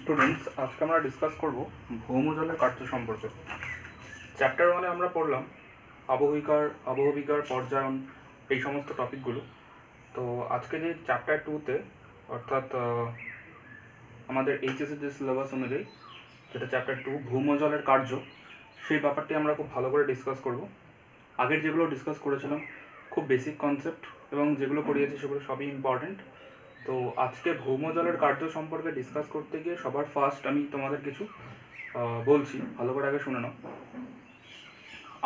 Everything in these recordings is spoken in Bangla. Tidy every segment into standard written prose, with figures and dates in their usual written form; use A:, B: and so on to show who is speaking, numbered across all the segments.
A: স্টুডেন্টস, আজকে আমরা ডিসকাস করব ভৌমজলের কার্য সম্পর্কে। চ্যাপ্টার 1-এ আমরা পড়লাম আবহবিকার, পর্যায়ন, এই সমস্ত টপিকগুলো। তো আজকে যে চ্যাপ্টার 2-তে, অর্থাৎ আমাদের এইচএসের যে সিলেবাস অনুযায়ী, যেটা চ্যাপ্টার 2 ভৌমজলের কার্য, সেই ব্যাপারটি আমরা খুব ভালো করে ডিসকাস করব। আগের যেগুলো ডিসকাস করেছিলাম খুব বেসিক কনসেপ্ট, এবং যেগুলো পড়িয়েছি সেগুলো সবই ইম্পর্ট্যান্ট। তো আজকে ভৌমজলের কার্য সম্পর্কে ডিসকাস করতে গিয়ে সবার ফার্স্ট আমি তোমাদের কিছু বলছি, ভালো করে আগে শুনে নাও।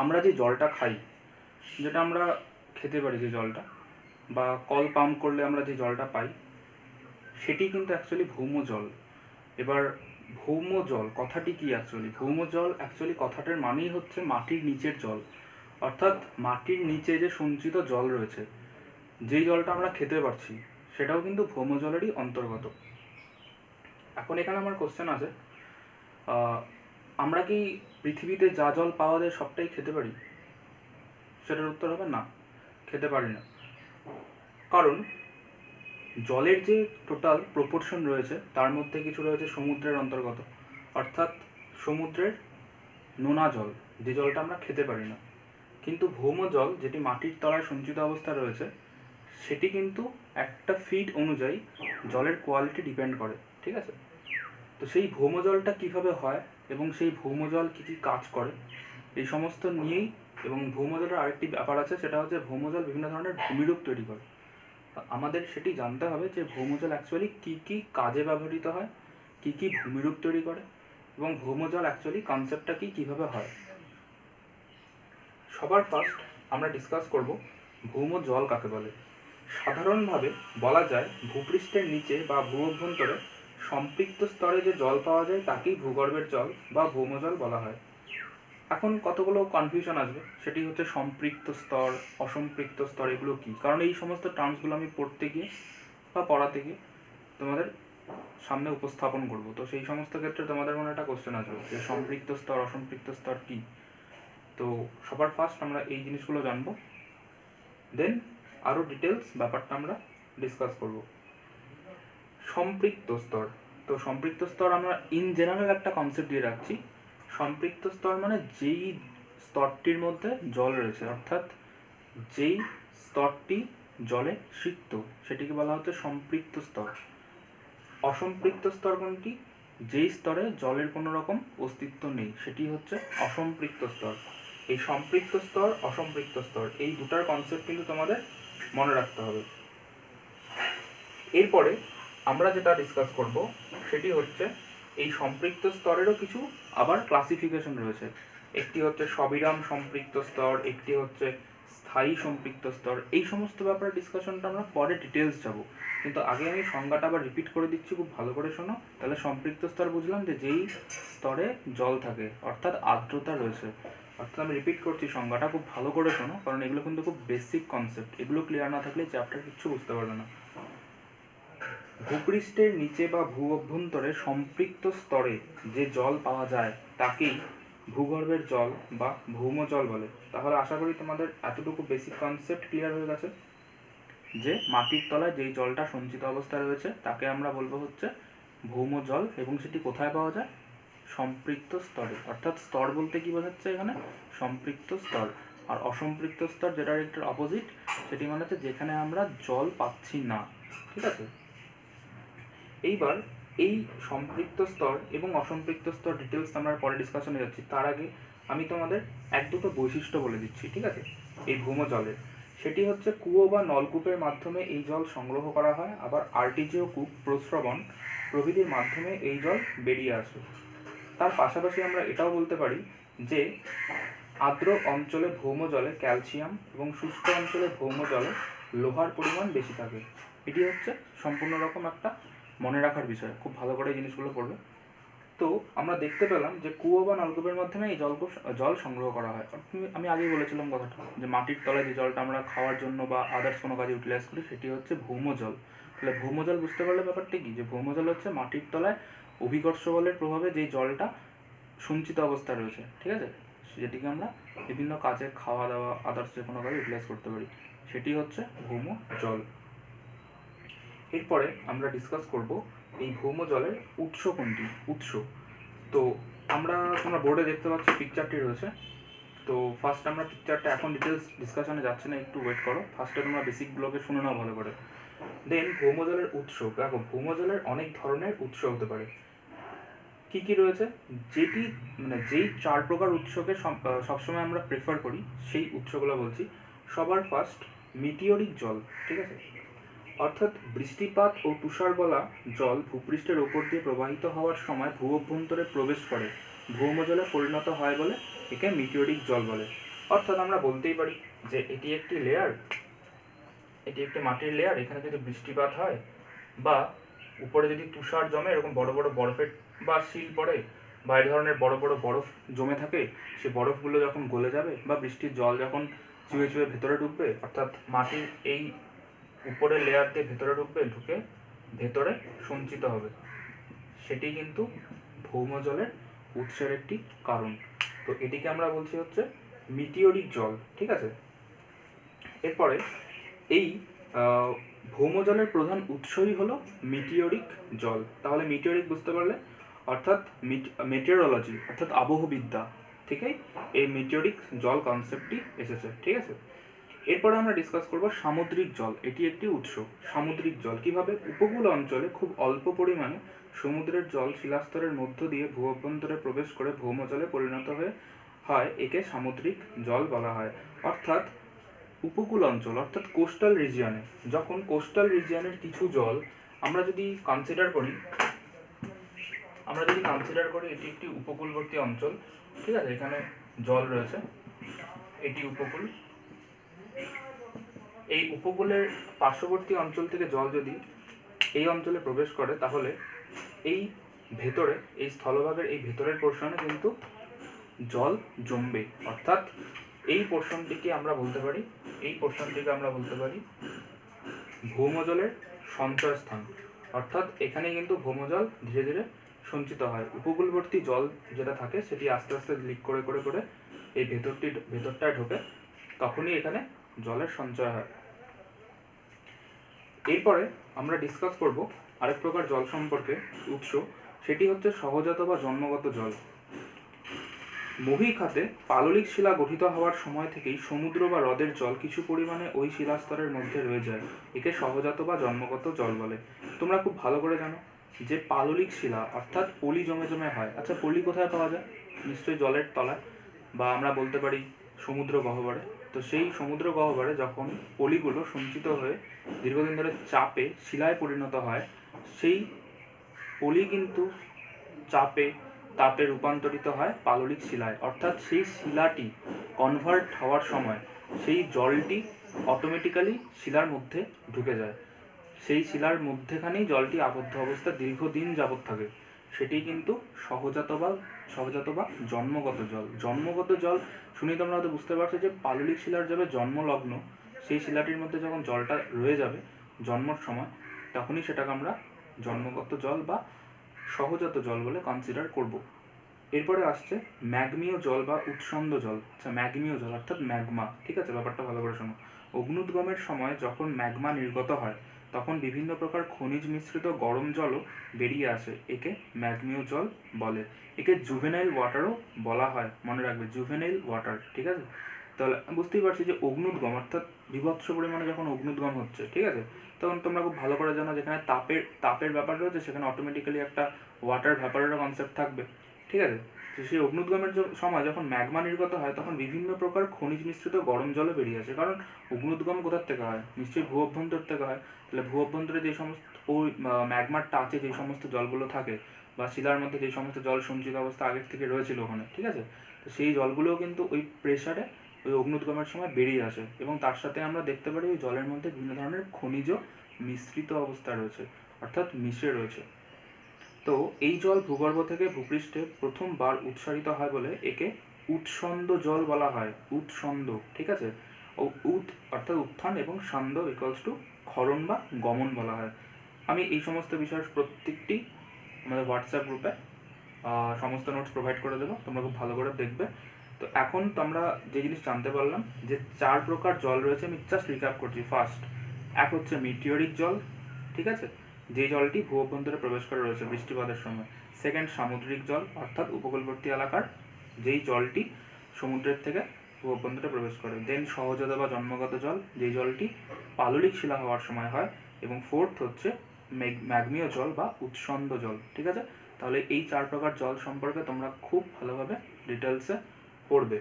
A: আমরা যে জলটা খাই, যেটা আমরা খেতে পারি, যে জলটা বা কল পাম্প করলে আমরা যে জলটা পাই, সেটি কিন্তু অ্যাকচুয়ালি ভৌমজল। এবার ভৌমজল কথাটি কি অ্যাকচুয়ালি? ভৌমজল অ্যাকচুয়ালি কথাটার মানেই হচ্ছে মাটির নিচের জল, অর্থাৎ মাটির নিচে যে সঞ্চিত জল রয়েছে, যেই জলটা আমরা খেতে পারছি, সেটাও কিন্তু ভৌমজলেরই অন্তর্গত। এখন এখানে আমার কোশ্চেন আছে, আমরা কি পৃথিবীতে যা জল পাওয়া যায় সবটাই খেতে পারি? সেটার উত্তর হবে না, খেতে পারি না। কারণ জলের যে টোটাল প্রপোর্শন রয়েছে, তার মধ্যে কিছু রয়েছে সমুদ্রের অন্তর্গত, অর্থাৎ সমুদ্রের নোনা জল, যে জলটা আমরা খেতে পারি না। কিন্তু ভৌমজল, যেটি মাটির তলায় সঞ্চিত অবস্থা রয়েছে, সেটি কিন্তু একটা ফিট অনুযায়ী জলের কোয়ালিটি ডিপেন্ড করে, ঠিক আছে? তো সেই ভৌমজলটা কিভাবে হয় এবং সেই ভৌমজল কী কী কাজ করে, এই সমস্ত নিয়েই, এবং ভৌমজলের আরেকটি ব্যাপার আছে, সেটা হচ্ছে ভৌমজল বিভিন্ন ধরনের ভূমিরূপ তৈরি করে। আমাদের সেটি জানতে হবে যে ভৌমজল অ্যাকচুয়ালি কী কী কাজে ব্যবহৃত হয়, কী কী ভূমিরূপ তৈরি করে, এবং ভৌমজল অ্যাকচুয়ালি কনসেপ্টটা কি, কীভাবে হয়। সবার ফার্স্ট আমরা ডিসকাস করব ভৌমজল কাকে বলে। সাধারণভাবে বলা যায় ভূপৃষ্ঠের নিচে বা ভূ অভ্যন্তরে সম্পৃক্ত স্তরে যে জল পাওয়া যায় তাকেই ভূগর্ভের জল বা ভৌমজল বলা হয়। এখন কতগুলো কনফিউশন আসবে, সেটি হচ্ছে সম্পৃক্ত স্তর, অসম্পৃক্ত স্তর, এগুলো কি? কারণ এই সমস্ত টার্মসগুলো আমি পড়তে গিয়ে বা পড়াতে গিয়ে তোমাদের সামনে উপস্থাপন করব। তো সেই সমস্ত ক্ষেত্রে তোমাদের মনে একটা কোশ্চেন আসবে যে সম্পৃক্ত স্তর, অসম্পৃক্ত স্তর কি। তো সবার ফার্স্ট আমরা এই জিনিসগুলো জানবো, দেন আরও ডিটেলস ব্যাপারটা আমরা ডিসকাস করব। সম্পৃক্ত স্তর। তো সম্পৃক্ত স্তর আমরা ইন জেনারেল একটা কনসেপ্ট দিয়ে রাখছি। সম্পৃক্ত স্তর মানে যেই স্তরটির মধ্যে জল রয়েছে, অর্থাৎ যেই স্তরটি জলে সিক্ত, সেটিকে বলা হচ্ছে সম্পৃক্ত স্তর। অসম্পৃক্ত স্তর কোনটি? যেই স্তরে জলের কোনো রকম অস্তিত্ব নেই, সেটি হচ্ছে অসম্পৃক্ত স্তর। এই সম্পৃক্ত স্তর, অসম্পৃক্ত স্তর, এই দুটার কনসেপ্ট কিন্তু তোমাদের মনে রাখতে হবে। এরপরে আমরা যেটা ডিসকাস করব সেটি হচ্ছে এই সম্পৃক্ত স্তরেরও কিছু আবার ক্লাসিফিকেশন রয়েছে। একটি হচ্ছে সবিরাম সম্পৃক্ত স্তর, একটি হচ্ছে স্থায়ী সম্পৃক্ত স্তর। এই সমস্ত ব্যাপারে ডিসকাশনটা আমরা পরে ডিটেলস যাব, কিন্তু আগে আমি সংজ্ঞাটা আবার রিপিট করে দিচ্ছি, খুব ভালো করে শোনো। তাহলে সম্পৃক্ত স্তর বুঝলাম যে যেই স্তরে জল থাকে, অর্থাৎ আর্দ্রতা রয়েছে। অর্থাৎ আমি রিপিট করছি সংজ্ঞাটা, খুব ভালো করে শোনো, কারণ এগুলো কিন্তু খুব বেসিক কনসেপ্ট। এগুলো ক্লিয়ার না থাকলে চ্যাপ্টার কিচ্ছু বুঝতে পারবে না। ভূপৃষ্ঠের নিচে বা ভূ অভ্যন্তরে সম্পৃক্ত স্তরে যে জল পাওয়া যায় তাকেই ভূগর্ভের জল বা ভৌমজল বলে। তাহলে আশা করি তোমাদের এতটুকু বেসিক কনসেপ্ট ক্লিয়ার হয়ে গেছে যে মাটির তলায় যেই জলটা সঞ্চিত অবস্থায় রয়েছে তাকে আমরা বলবো হচ্ছে ভৌমজল, এবং সেটি কোথায় পাওয়া যায়? সম্পৃক্ত স্তরে। অর্থাৎ স্তর বলতে কি বোঝাচ্ছে এখানে? সম্পৃক্ত স্তর। আর অসম্পৃক্ত স্তর, যেটার একটু অপোজিট, সেটি মানে হচ্ছে যেখানে আমরা জল পাচ্ছি না, ঠিক আছে? এইবার এই সম্পৃক্ত স্তর এবং অসম্পৃক্ত স্তর ডিটেলস আমরা পরে ডিসকাশনে যাচ্ছি। তার আগে আমি তোমাদের এক দুটো বৈশিষ্ট্য বলে দিচ্ছি, ঠিক আছে, এই ভৌমজলের। সেটি হচ্ছে কুয়ো বা নলকূপের মাধ্যমে এই জল সংগ্রহ করা হয়, আবার আর্টিজিও কূপ, প্রস্রবণ প্রভৃতির মাধ্যমে এই জল বেরিয়ে আসে। তার পাশাপাশি আমরা এটাও বলতে পারি যে আর্দ্র অঞ্চলে ভৌমজলে ক্যালসিয়াম এবং শুষ্ক অঞ্চলে ভৌমজলে লোহার পরিমাণ বেশি থাকে। এটি হচ্ছে সম্পূর্ণ রকম একটা মনে রাখার বিষয়, খুব ভালো করে এই জিনিসগুলো পড়বে। তো আমরা দেখতে পেলাম যে কুয়ো বা নলকূপের মাধ্যমে এই জল সংগ্রহ করা হয়। আমি আগেই বলেছিলাম কথাটা, যে মাটির তলায় যে জলটা আমরা খাওয়ার জন্য বা আদার্স কোনো কাজে ইউটিলাইজ করি, সেটি হচ্ছে ভৌমজল। তাহলে ভৌমজল বুঝতে পারলে ব্যাপারটা কি, যে ভৌমজল হচ্ছে মাটির তলায় অভিকর্ষ বলের প্রভাবে যেই জলটা সঞ্চিত অবস্থায় রয়েছে, ঠিক আছে, যেটিকে আমরা বিভিন্ন কাজে, খাওয়া দাওয়া, আদার্স যে কোনো কাজে ইউটিলাইজ করতে পারি, সেটি হচ্ছে ভৌমজল। এরপরে আমরা ডিসকাস করব এই ভৌম জলের উৎস কোনটি। তো তোমরা বোর্ডে দেখতে পাচ্ছ পিকচারটি রয়েছে। তো ফার্স্ট আমরা পিকচারটা এখন ডিটেলস ডিসকাশনে যাচ্ছে না, একটু ওয়েট করো, ফার্স্টে তোমরা বেসিকগুলোকে শুনে নাও ভালো করে। দেন ভৌমজলের উৎস, দেখো ভৌমজলের অনেক ধরনের উৎস হতে পারে। কি কি রয়েছে, যেই 4 প্রকার উৎসকে সবসময় আমরা প্রেফার করি সেই উৎসগুলো বলছি। সবার ফার্স্ট মিটিওরিক জল, ঠিক আছে, অর্থাৎ বৃষ্টিপাত ও তুষারগলা জল ভূপৃষ্ঠের ওপর দিয়ে প্রবাহিত হওয়ার সময় ভূ অভ্যন্তরে প্রবেশ করে ভৌমজলে পরিণত হয় বলে একে মিটিওরিক জল বলে। অর্থাৎ আমরা বলতেই পারি যে এটি একটি মাটির লেয়ার, এখানে যদি বৃষ্টিপাত হয় বা উপরে যদি তুষার জমে, এরকম বড় বড় বরফের বা শিল পড়ে বা এই ধরনের বড় বড় বরফ জমে থাকে, সে বরফগুলো যখন গলে যাবে বা বৃষ্টির জল যখন চুয়ে চুয়ে ভেতরে ঢুকবে, অর্থাৎ মাটির এই উপরের লেয়ার দিয়ে ভেতরে ঢুকে ভেতরে সঞ্চিত হবে, সেটি কিন্তু ভৌমজলের উৎসের একটি কারণ। তো এটিকে আমরা বলছি হচ্ছে মিটিওরিক জল, ঠিক আছে। এরপরে এই ভৌমজলের প্রধান উৎসই হলো মিটিওরিক জল। তাহলে মিটিওরিক বুঝতে পারলে, অর্থাৎ মেটেরিওলজি অর্থাৎ আবহবিদ্যা থেকেই এই মিটিওরিক জল কনসেপ্টটি এসেছে, ঠিক আছে। এরপরে আমরা ডিসকাস করব সামুদ্রিক জল। এটি একটি উৎস। সামুদ্রিক জল কিভাবে, উপকূল অঞ্চলে খুব অল্প পরিমাণে সমুদ্রের জল শিলাস্তরের মধ্য দিয়ে ভূ অভ্যন্তরে প্রবেশ করে ভৌমজলে পরিণত হয় একে সামুদ্রিক জল বলা হয়। অর্থাৎ উপকূল অঞ্চল অর্থাৎ কোস্টাল রিজিয়নে, যখন কোস্টাল রিজিয়নের কিছু জল আমরা যদি কনসিডার করি এটি একটি উপকূলবর্তী অঞ্চল, ঠিক আছে, এখানে জল রয়েছে, এটি উপকূল। এই উপকূলের পার্শ্ববর্তী অঞ্চল থেকে জল যদি এই অঞ্চলে প্রবেশ করে, তাহলে এই স্থলভাগের এই ভেতরের পোর্শনে কিন্তু জল জমবে। অর্থাৎ এই পোর্শনটিকে আমরা বলতে পারি ভৌমজলের সঞ্চয়স্থান। অর্থাৎ এখানে কিন্তু ভৌমজল ধীরে ধীরে সঞ্চিত হয়। উপকূলবর্তী জল যেটা থাকে সেটি আস্তে আস্তে লিক করে করে করে এই ভেতরটায় ঢোকে, তখনই এখানে জলের সঞ্চয় হয়। এরপরে আমরা ডিসকাস করব আরেক প্রকার জল সম্পর্কে, উৎস, সেটি হচ্ছে সহজাত বা জন্মগত জল। মহীখাতে পাললিক শিলা গঠিত হওয়ার সময় থেকেই সমুদ্র বা হ্রদের জল কিছু পরিমাণে ওই শিলাস্তরের মধ্যে রয়ে যায়, একে সহজাত বা জন্মগত জল বলে। তোমরা খুব ভালো করে জানো যে পাললিক শিলা অর্থাৎ পলি জমে জমে হয়। আচ্ছা, পলি কোথায় পাওয়া যায়? নিশ্চয়ই জলের তলায়, বা আমরা বলতে পারি সমুদ্র গহ্বরে। তো সেই সমুদ্র গহ্বরে যখন পলিগুলো সঞ্চিত হয়ে দীর্ঘদিন ধরে চাপে শিলায় পরিণত হয়, সেই পলি কিন্তু তাপে রূপান্তরিত হয় পাললিক শিলায়। অর্থাৎ সেই শিলাটি কনভার্ট হওয়ার সময় সেই জলটি অটোমেটিক্যালি শিলার মধ্যে ঢুকে যায়। সেই শিলার মধ্যেখানেই জলটি আবদ্ধ অবস্থা দীর্ঘদিন যাবৎ থাকে। সেটি কিন্তু সহজাত বা জন্মগত জল। জন্মগত জল শুনে তোমরা হয়তো বুঝতে পারছো যে পাললিক শিলার যাবে জন্মলগ্ন, সেই শিলাটির মধ্যে যখন জলটা রয়ে যাবে জন্মর সময়, তখনই সেটাকে আমরা জন্মগত জল বা সহজাত জল বলে কনসিডার করব। এরপরে আসছে ম্যাগমীয় জল বা উৎসন্দ জল। আচ্ছা, ম্যাগমীয় জল অর্থাৎ ম্যাগমা, ঠিক আছে, ব্যাপারটা ভালো করে শোনো। অগ্নুদ্গমের সময় যখন ম্যাগমা নির্গত হয়, তখন বিভিন্ন প্রকার খনিজ মিশ্রিত গরম জলও বেরিয়ে আসে, একে ম্যাগমীয় জল বলে। একে জুভেনাইল ওয়াটারও বলা হয়, মনে রাখবে, জুভেনাইল ওয়াটার, ঠিক আছে। তাহলে বুঝতেই পারছি যে অগ্নুদ্গম অর্থাৎ বিভৎস পরিমাণে যখন অগ্নুদ্গম হচ্ছে, ঠিক আছে, তখন তোমরা খুব ভালো করে জানো যেখানে তাপের ব্যাপার রয়েছে, সেখানে অটোমেটিক্যালি একটা ওয়াটার ভ্যাপারেরও কনসেপ্ট থাকবে, ঠিক আছে। তো সেই অগ্নুদ্গমের সময় যখন ম্যাগমা নির্গত হয়, তখন বিভিন্ন প্রকার খনিজ মিশ্রিত গরম জলও বেরিয়ে আসে। কারণ অগ্নুদ্গম কোথার থেকে হয়? নিশ্চয়ই ভূ অভ্যন্তর থেকে হয়। তাহলে ভূ অভ্যন্তরে যে সমস্ত ওই ম্যাগমার টাচে যে সমস্ত জলগুলো থাকে, বা শিলার মধ্যে যে সমস্ত জল সঞ্চিত অবস্থা আগের থেকে রয়েছিল ওখানে, ঠিক আছে, তো সেই জলগুলোও কিন্তু ওই প্রেসারে ওই অগ্নুদ্গমের সময় বেরিয়ে আসে, এবং তার সাথে আমরা দেখতে পারি ওই জলের মধ্যে বিভিন্ন ধরনের খনিজ মিশ্রিত অবস্থা রয়েছে, অর্থাৎ মিশে রয়েছে। তো এই জল ভূগর্ভ থেকে ভূপৃষ্ঠে প্রথমবার উৎসারিত হয় বলে একে উৎসন্দ জল বলা হয়। উৎসন্দ, ঠিক আছে, অর্থাৎ উত্থান এবং সান্দ ইকুয়ালস টু ক্ষরণ বা গমন বলা হয়। আমি এই সমস্ত বিষয়ের প্রত্যেকটি আমাদের হোয়াটসঅ্যাপ গ্রুপে সমস্ত নোটস প্রোভাইড করে দেবো, তোমরা খুব ভালো করে দেখবে। তো এখন তো আমরা যে জিনিস জানতে পারলাম যে 4 প্রকার জল রয়েছে, আমি জাস্ট রিক্যাপ করছি। ফার্স্ট, এক হচ্ছে মিটিওরিক জল, ঠিক আছে, যে জলটি ভূ অভ্যন্তরে প্রবেশ করে রয়েছে বৃষ্টিপাতের সময়। সেকেন্ড, সামুদ্রিক জল অর্থাৎ উপকূলবর্তী এলাকার যেই জলটি সমুদ্রের থেকে ভূ অভ্যন্তরে প্রবেশ করে। দেন সহজাত বা জন্মগত জল, যেই জলটি পাললিক শিলা হওয়ার সময় হয়। এবং ফোর্থ হচ্ছে ম্যাগমীয় জল বা উৎসন্দ জল। ঠিক আছে, তাহলে এই 4 প্রকার জল সম্পর্কে তোমরা খুব ভালোভাবে ডিটেলসে পড়বে।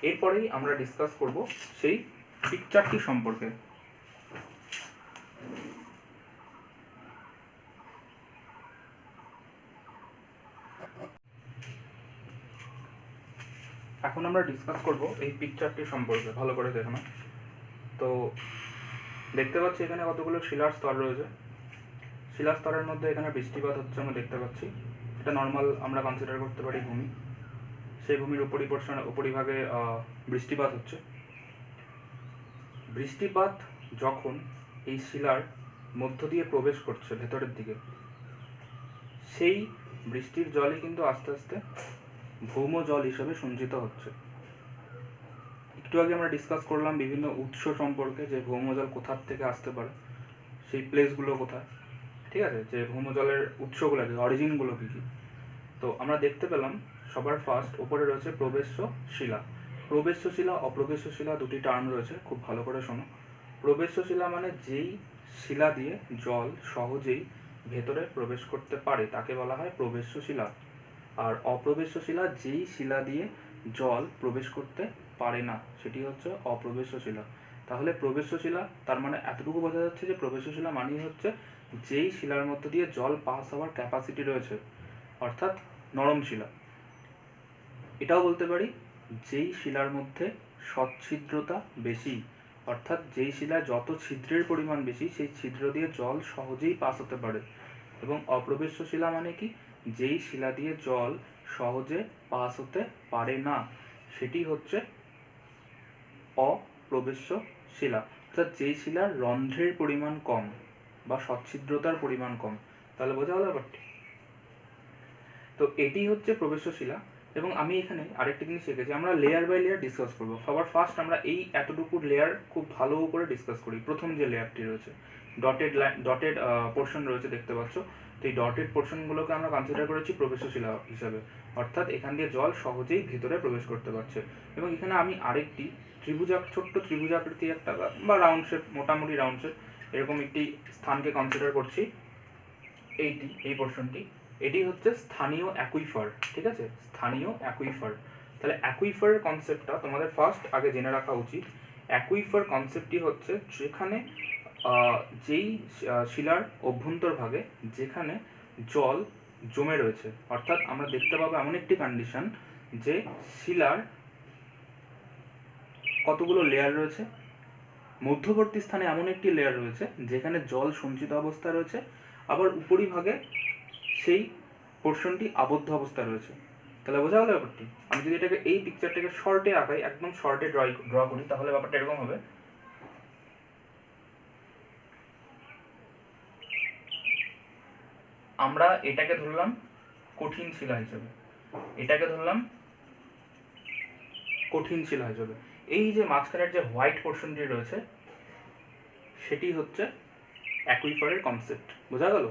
A: এরপরেই আমরা ডিসকাস করব সেই পিকচারটি সম্পর্কে। এখন আমরা ডিসকাস করব এই পিকচারটি সম্পর্কে, ভালো করে দেখো না। তো দেখতে পাচ্ছি এখানে কতগুলো শিলার স্তর রয়েছে। শিলার স্তরের মধ্যে এখানে বৃষ্টিপাত হচ্ছে আমরা দেখতে পাচ্ছি। এটা নর্মাল আমরা কনসিডার করতে পারি ভূমি। সেই ভূমির উপরিভাগে বৃষ্টিপাত হচ্ছে। বৃষ্টিপাত যখন এই শিলার মধ্য দিয়ে প্রবেশ করছে ভেতরের দিকে, সেই বৃষ্টির জলই কিন্তু আস্তে আস্তে ভৌম জল হিসেবে সঞ্চিত হচ্ছে। একটু আগে আমরা ডিসকাস করলাম বিভিন্ন উৎস সম্পর্কে, যে ভৌম জল কোথার থেকে আসতে পারে, সেই প্লেসগুলো কোথায়। ঠিক আছে, যে ভৌম জলের উৎসগুলো কি, অরিজিনগুলো কী কী। তো আমরা দেখতে পেলাম সবার ফার্স্ট ওপরে রয়েছে প্রবেশ্য শিলা। প্রবেশ্য শিলা, অপ্রবেশ্য শিলা দুটি টার্ম রয়েছে, খুব ভালো করে শোনো। প্রবেশ্য শিলা মানে যেই শিলা দিয়ে জল সহজেই ভেতরে প্রবেশ করতে পারে তাকে বলা হয় প্রবেশ্য শিলা। আর অপ্রবেশ্য শিলা যেই শিলা দিয়ে জল প্রবেশ করতে পারে না সেটি হচ্ছে অপ্রবেশ্য শিলা। তাহলে প্রবেশ্য শিলা তার মানে এতটুকু বোঝা যাচ্ছে যে প্রবেশ্য শিলা মানেই হচ্ছে যেই শিলার মধ্য দিয়ে জল পাস হওয়ার ক্যাপাসিটি রয়েছে, অর্থাৎ নরম শিলা। এটাও বলতে পারি যেই শিলার মধ্যে সচ্ছিদ্রতা বেশি, অর্থাৎ যেই শিলায় যত ছিদ্রের পরিমাণ বেশি সেই ছিদ্র দিয়ে জল সহজেই পাস হতে পারে। এবং অপ্রবেশ্য শিলা মানে কি, যেই শিলা দিয়ে জল সহজে পাস হতে পারে না সেটি হচ্ছে অপ্রবেশ্য শিলা, অর্থাৎ যেই শিলার রন্ধ্রের পরিমাণ কম বা সচ্ছিদ্রতার পরিমাণ কম। তাহলে বোঝা গেল ব্যাপারটি। তো এটি হচ্ছে প্রবেশ্য শিলা। এবং আমি এখানে আরেকটা জিনিস শিখেছি, আমরা লেয়ার বাই লেয়ার ডিসকাস করবো। সবার ফার্স্ট আমরা এই এতটুকু লেয়ার খুব ভালো করে ডিসকাস করি। প্রথম যে লেয়ারটি রয়েছে ডটেড পোর্শন রয়েছে দেখতে পাচ্ছ, তো এই ডটেড পোর্শনগুলোকে আমরা কনসিডার করেছি প্রবেশ্য শিলা হিসাবে, অর্থাৎ এখান দিয়ে জল সহজেই ভিতরে প্রবেশ করতে পারছে। এবং এখানে আমি আরেকটি ছোট্ট ত্রিভুজাকৃতি একটা বা রাউন্ড শেপ, মোটামুটি রাউন্ড শেপ এরকম একটি স্থানকে কনসিডার করছি। এই পোর্শনটি, এটি হচ্ছে স্থানীয় অ্যাকুইফার। ঠিক আছে, স্থানীয় অ্যাকুইফার। তাহলে অ্যাকুইফারের কনসেপ্টটা তোমাদের ফার্স্ট আগে জেনে রাখা উচিত। অ্যাকুইফার কনসেপ্টটি হচ্ছে যেখানে যেই শিলার অভ্যন্তরভাগে যেখানে জল জমে রয়েছে, অর্থাৎ আমরা দেখতে পাবো এমন একটি কন্ডিশন যে শিলার কতগুলো লেয়ার রয়েছে, মধ্যবর্তী স্থানে এমন একটি লেয়ার রয়েছে যেখানে জল সঞ্চিত অবস্থায় রয়েছে, আবার উপরিভাগে সেই পোর্শনটি আবদ্ধ অবস্থায় রয়েছে। তাহলে বোঝা গেল ব্যাপারটি। আমি যদি এটাকে এই পিকচারটাকে শর্টে আঁকাই, একদম শর্টে ড্র করি, তাহলে ব্যাপারটা এরকম হবে। আমরা এটাকে ধরলাম কঠিন শিলা হিসেবে, এটাকে ধরলাম কঠিন শিলা হিসেবে। এই যে মাঝখানের যে হোয়াইট পোর্শনটি রয়েছে সেটি হচ্ছে অ্যাকুইফারের কনসেপ্ট। বোঝা গেল?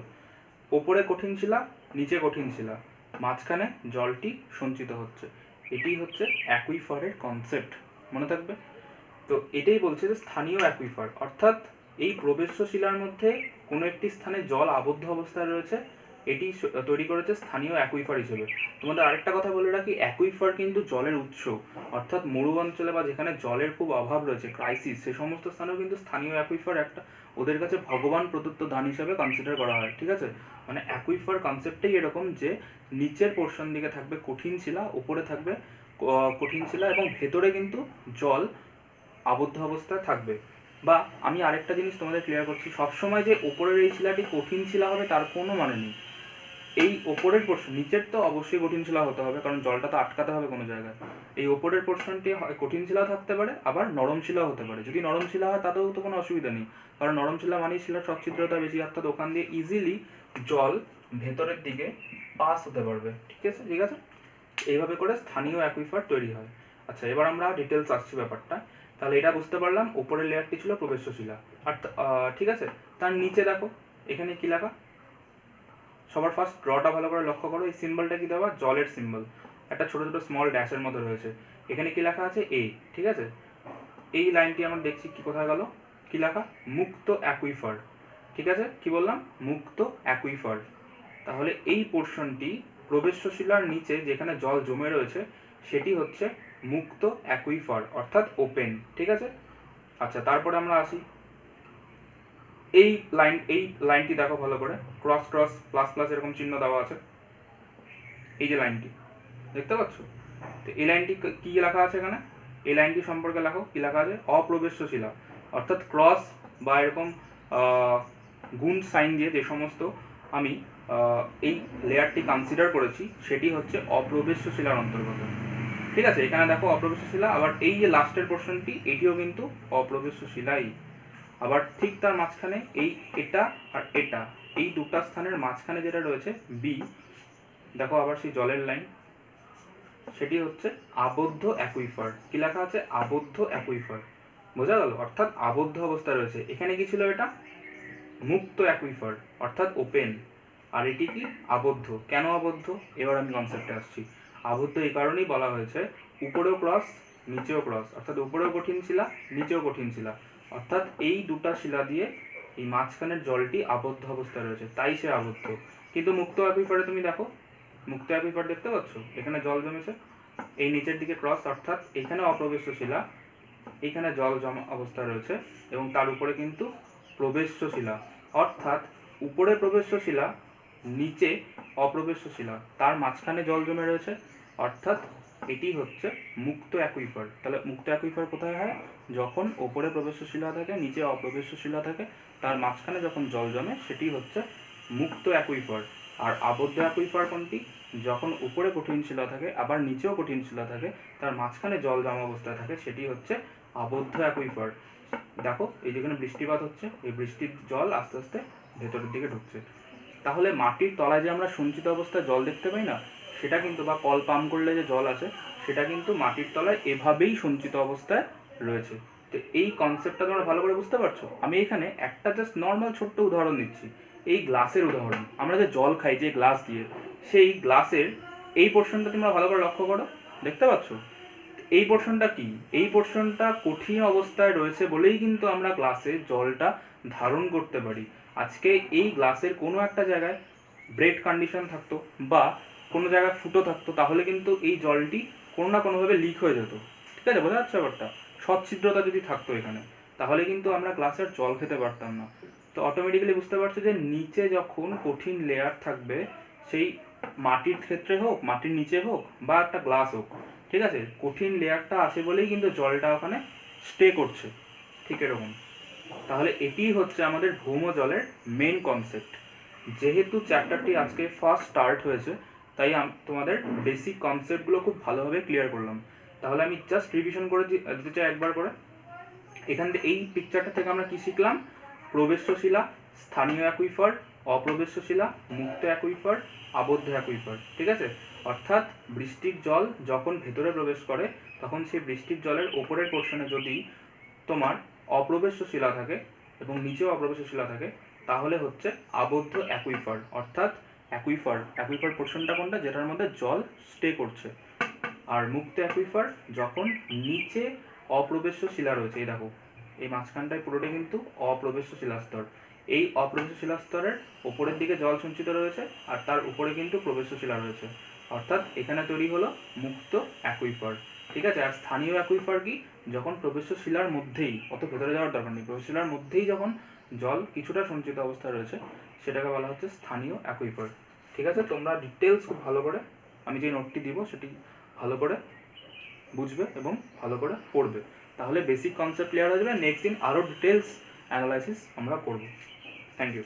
A: ওপরে কঠিন শিলা, নিচে কঠিন শিলা, মাঝখানে জলটি সঞ্চিত হচ্ছে, এটি হচ্ছে অ্যাকুইফারের কনসেপ্ট। মনে থাকবে তো। এটাই বলছে যে স্থানীয় অ্যাকুইফার, অর্থাৎ এই প্রবেশ্য শিলার মধ্যে কোনো একটি স্থানে জল আবদ্ধ অবস্থায় রয়েছে, এটি তৈরি করেছে স্থানীয় অ্যাকুইফার হিসেবে। তোমাদের আরেকটা কথা বলে রাখি, অ্যাকুইফার কিন্তু জলের উৎস, অর্থাৎ মরু অঞ্চলে বা যেখানে জলের খুব অভাব রয়েছে, ক্রাইসিস, সে সমস্ত স্থানেও কিন্তু স্থানীয় অ্যাকুইফার একটা ওদের কাছে ভগবান প্রদত্ত দান হিসেবে কনসিডার করা হয়। ঠিক আছে, মানে অ্যাকুইফার কনসেপ্টটাই এরকম যে নিচের পোর্শন দিকে থাকবে কঠিন শিলা, উপরে থাকবে কঠিন শিলা, এবং ভেতরে কিন্তু জল আবদ্ধ অবস্থায় থাকবে। বা আমি আরেকটা জিনিস তোমাদের ক্লিয়ার করছি, সবসময় যে ওপরের এই শিলাটি কঠিন শিলা হবে তার কোনো মানে নেই। এই ওপরের পোর্শন, নিচের তো অবশ্যই কঠিন শিলা হতে হবে, কারণ জলটা তো আটকাতে হবে কোনো জায়গায়। এই ওপরের পোর্শনটি হয় কঠিন শিলা থাকতে পারে, আবার নরম শিলাও হতে পারে। যদি নরম শিলা হয় তাতেও তো কোনো অসুবিধা নেই, কারণ নরম শিলা মানেই শিলার সচ্ছিদ্রতা বেশি, অর্থাৎ ওখান দিয়ে ইজিলি জল ভেতরের দিকে পাস হতে পারবে। ঠিক আছে, ঠিক আছে। এইভাবে করে স্থানীয় অ্যাকুইফার তৈরি হয়। আচ্ছা, এবার আমরা ডিটেলস আসছি ব্যাপারটা। তাহলে এটা বুঝতে পারলাম, উপরের লেয়ারটি ছিল প্রবেশ্য শিলা। আর ঠিক আছে, তার নিচে দেখো এখানে কি লেখা, সবার ফার্স্ট ড্রটা ভালো করে লক্ষ্য করো, এই সিম্বলটা কি দেওয়া, জলের সিম্বল, একটা ছোট ছোট স্মল ড্যাশের মতো রয়েছে, এখানে কি লেখা আছে এ, ঠিক আছে। এই লাইনটি আমরা দেখছি কি কোথায় গেল, কি লেখা, মুক্ত অ্যাকুইফার, ঠিক আছে, কি বললাম, মুক্ত অ্যাকুইফার। তাহলে এই পোর্শনটি প্রবেশ্য শিলার নিচে যেখানে জল জমে রয়েছে সেটি হচ্ছে মুক্ত অ্যাকুইফার অর্থাৎ ওপেন, ঠিক আছে। আচ্ছা, তারপরে আমরা আসি, এই লাইনটি দেখো ভালো করে, ক্রস ক্রস প্লাস প্লাস এরকম চিহ্ন দেওয়া আছে, এই যে লাইনটি দেখতে পাচ্ছ, তো এই লাইনটি কি লেখা আছে এখানে, এই লাইনটি সম্পর্কে লেখো, কি লেখা আছে, অপ্রবেশ্য শিলা, অর্থাৎ ক্রস বা এরকম গুণ সাইন দিয়ে যে সমস্ত আমি এই লেয়ারটি কনসিডার করেছি সেটি হচ্ছে অপ্রবেশ্য শিলার অন্তর্গত, ঠিক আছে। এখানে দেখো অপ্রবেশ্য শিলা, আবার এই যে লাস্টের পোর্শনটি এটিও কিন্তু অপ্রবেশ্য শিলাই, আবার ঠিক তার মাঝখানে এটা আর এটা, এই দুটা স্থানের মাঝখানে যেটা রয়েছে বি, দেখো আবার সেই জলের লাইন, সেটি হচ্ছে আবদ্ধ অ্যাকুইফার, কি লেখা আছে, আবদ্ধ অ্যাকুইফার, বোঝা গেল, অর্থাৎ আবদ্ধ অবস্থায় রয়েছে। এখানে কি ছিল, এটা মুক্ত অ্যাকুইফার অর্থাৎ ওপেন, আর এটি কি আবদ্ধ। কেন আবদ্ধ, এবার আমি কনসেপ্টে আসছি। আবদ্ধ এই কারণেই বলা হয়েছে, উপরেও ক্রস নিচেও ক্রস, অর্থাৎ উপরেও কঠিন শিলা নিচেও কঠিন শিলা, অর্থাৎ এই দুটা শিলা দিয়ে এই মাঝখানের জলটি আবদ্ধ অবস্থায় রয়েছে, তাই সে আবদ্ধ। কিন্তু মুক্ত অ্যাকুইফারে তুমি দেখো, মুক্ত অ্যাকুইফার দেখতে পাচ্ছ, এখানে জল জমেছে, এই নিচের দিকে ক্রস, অর্থাৎ এখানে অপ্রবেশ্য শিলা, এখানে জল জমা অবস্থা রয়েছে, এবং তার উপরে কিন্তু প্রবেশ্য শিলা, অর্থাৎ উপরে প্রবেশ্য শিলা নিচে অপ্রবেশ্য শিলা, তার মাঝখানে জল জমে রয়েছে, অর্থাৎ এটি হচ্ছে মুক্ত অ্যাকুইফার। তাহলে মুক্ত অ্যাকুইফার কোথায় হয়, যখন ওপরে প্রবেশ্য শিলা থাকে নিচে অপ্রবেশ্য শিলা থাকে, তার মাঝখানে যখন জল জমে সেটি হচ্ছে মুক্ত অ্যাকুইফার। আর আবদ্ধ অ্যাকুইফার কোনটি, যখন উপরে কঠিন শিলা থাকে আবার নিচেও কঠিন শিলা থাকে, তার মাঝখানে জল জমা অবস্থায় থাকে, সেটি হচ্ছে আবদ্ধ অ্যাকুইফার। দেখো এই যেখানে বৃষ্টিপাত হচ্ছে, এই বৃষ্টির জল আস্তে আস্তে ভেতরের দিকে ঢুকছে। তাহলে মাটির তলায় যে আমরা সঞ্চিত অবস্থায় জল দেখতে পাই না, সেটা কিন্তু, বা কল পাম্প করলে যে জল আছে সেটা কিন্তু মাটির তলায় এভাবেই সঞ্চিত অবস্থায় রয়েছে। তো এই কনসেপ্টটা তোমরা ভালো করে বুঝতে পারছো। আমি এখানে একটা জাস্ট নর্মাল ছোট্ট উদাহরণ দিচ্ছি, এই গ্লাসের উদাহরণ, আমরা যে জল খাই যে গ্লাস দিয়ে, সেই গ্লাসের এই পোর্শনটা তোমরা ভালো করে লক্ষ্য করো, দেখতে পাচ্ছ, এই পোর্শনটা কি, এই পোর্শনটা কঠিন অবস্থায় রয়েছে বলেই কিন্তু আমরা গ্লাসে জলটা ধারণ করতে পারি। আজকে এই গ্লাসের কোনো একটা জায়গায় ব্রেড কন্ডিশন থাকতো বা কোনো জায়গায় ফুটো থাকতো, তাহলে কিন্তু এই জলটি কোনো না কোনোভাবে লিক হয়ে যেত, ঠিক আছে, বোঝা যাচ্ছে ব্যাপারটা। সচ্ছিদ্রতা যদি থাকতো এখানে, তাহলে কিন্তু আমরা গ্লাসের জল খেতে পারতাম না। তো অটোমেটিক্যালি বুঝতে পারছো যে নিচে যখন কঠিন লেয়ার থাকবে, সেই মাটির ক্ষেত্রে হোক, মাটির নিচে হোক, বা একটা গ্লাস হোক, ঠিক আছে, কঠিন লেয়ারটা আছে বলেই কিন্তু জলটা ওখানে স্টে করছে, ঠিক এরকম। তাহলে এটি হচ্ছে আমাদের ভৌম জলের মেন কনসেপ্ট। যেহেতু চ্যাপ্টারটি আজকে ফার্স্ট স্টার্ট হয়েছে, তাই তোমাদের বেসিক কনসেপ্টগুলো খুব ভালোভাবে ক্লিয়ার করলাম। তাহলে আমি জাস্ট রিভিশন করে দিতে চাই একবার করে। এখান থেকে এই পিকচারটা থেকে আমরা কি শিখলাম, প্রবেশ্য শিলা, স্থানীয় অ্যাকুইফার, অপ্রবেশ্য শিলা, মুক্ত অ্যাকুইফার, আবদ্ধ অ্যাকুইফার, ঠিক আছে। অর্থাৎ বৃষ্টির জল যখন ভেতরে প্রবেশ করে, তখন সেই বৃষ্টির জলের ওপরের পোর্শনে যদি তোমার অপ্রবেশ্য শিলা থাকে এবং নিচেও অপ্রবেশ্য শিলা থাকে, তাহলে হচ্ছে আবদ্ধ অ্যাকুইফার। অর্থাৎ অ্যাকুইফার পোর্শনটা কোনটা, যেটার মধ্যে জল স্টে করছে। আর মুক্ত অ্যাকুইফার যখন নিচে অপ্রবেশ্য শিলা রয়েছে, এই দেখো এই মাঝখানটায় পুরোটাই কিন্তু অপ্রবেশ্য শিলাস্তর, এই অপ্রবেশ্য শিলাস্তরের ওপরের দিকে জল সঞ্চিত রয়েছে আর তার উপরে কিন্তু প্রবেশ্য শিলা রয়েছে, অর্থাৎ এখানে তৈরি হলো মুক্ত অ্যাকুইফার, ঠিক আছে। আর স্থানীয় অ্যাকুইফার কি, যখন প্রবেশ্য শিলার মধ্যেই, অত ভেতরে যাওয়ার দরকার নেই, প্রবেশ্য শিলার মধ্যেই যখন জল কিছুটা সঞ্চিত অবস্থায় রয়েছে, সেটাকে বলা হচ্ছে স্থানীয় অ্যাকুইফার, ঠিক আছে। তোমরা ডিটেলস খুব ভালো করে, আমি যে নোটটি দিব সেটি ভালো করে বুঝবে এবং ভালো করে পড়বে, তাহলে বেসিক কনসেপ্ট ক্লিয়ার হয়ে যাবে। নেক্সট দিন আরও ডিটেলস অ্যানালাইসিস আমরা করব। Thank you.